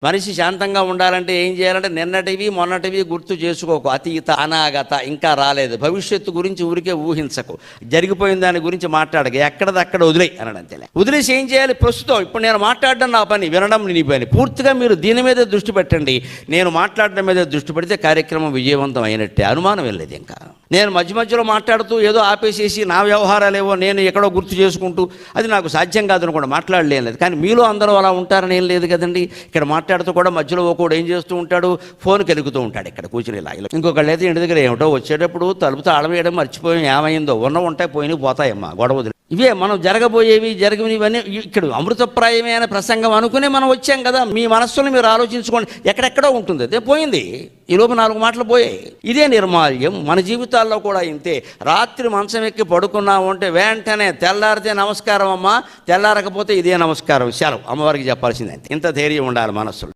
మనిషి శాంతంగా ఉండాలంటే ఏం చేయాలంటే నిన్నటివి మొన్నటివి గుర్తు చేసుకోకు, అతీత అనాగత ఇంకా రాలేదు, భవిష్యత్తు గురించి ఊరికే ఊహించకు, జరిగిపోయిన దాని గురించి మాట్లాడక, ఎక్కడదక్కడ వదిలేయి అనడం తెలే. వదిలేసి ఏం చేయాలి? ప్రస్తుతం ఇప్పుడు నేను మాట్లాడడం నా పని, వినడం నీ పని. పూర్తిగా మీరు దీని మీదే దృష్టి పెట్టండి. నేను మాట్లాడడం మీద దృష్టి పెడితే కార్యక్రమం విజయవంతం అయినట్టే, అనుమానం వెళ్ళలేదు. ఇంకా నేను మధ్య మధ్యలో మాట్లాడుతూ ఏదో ఆపేసేసి నా వ్యవహారాలేవో నేను ఎక్కడో గుర్తు చేసుకుంటూ అది నాకు సాధ్యం కాదని కూడా మాట్లాడలేదు. కానీ మీలో అందరూ అలా ఉంటారని ఏం లేదు కదండి. ఇక్కడ మాట్లాడుతూ కూడా మధ్యలో ఒకడు ఏం చేస్తూ ఉంటాడు, ఫోన్ కెలుగుతూ ఉంటాడు ఇక్కడ కూర్చుని ఇలా. ఇంకొకళ్ళు అయితే ఇంటి దగ్గర ఏమిటో వచ్చేటప్పుడు తలుపు తాళం వేయడం మర్చిపోయి ఏమైందో, ఉంటాయి పోయినవి పోతాయమ్మా గొడవలు. ఇవే మనం జరగబోయేవి జరిగినవన్నీ ఇక్కడ అమృతప్రాయమైన ప్రసంగం అనుకునే మనం వచ్చాం కదా. మీ మనస్సును మీరు ఆలోచించుకోండి, ఎక్కడెక్కడో ఉంటుంది, అదే పోయింది. ఈ లోపు 4 మాటలు పోయాయి. ఇదే నిర్మాల్యం మన జీవితాల్లో కూడా ఇంతే. రాత్రి మంచం ఎక్కి పడుకున్నాము అంటే వెంటనే తెల్లారితే నమస్కారం అమ్మా, తెల్లారకపోతే ఇదే నమస్కారం, సెలవు, అమ్మవారికి చెప్పాల్సిందే. ఇంత ధైర్యం ఉండాలి మనస్సులో.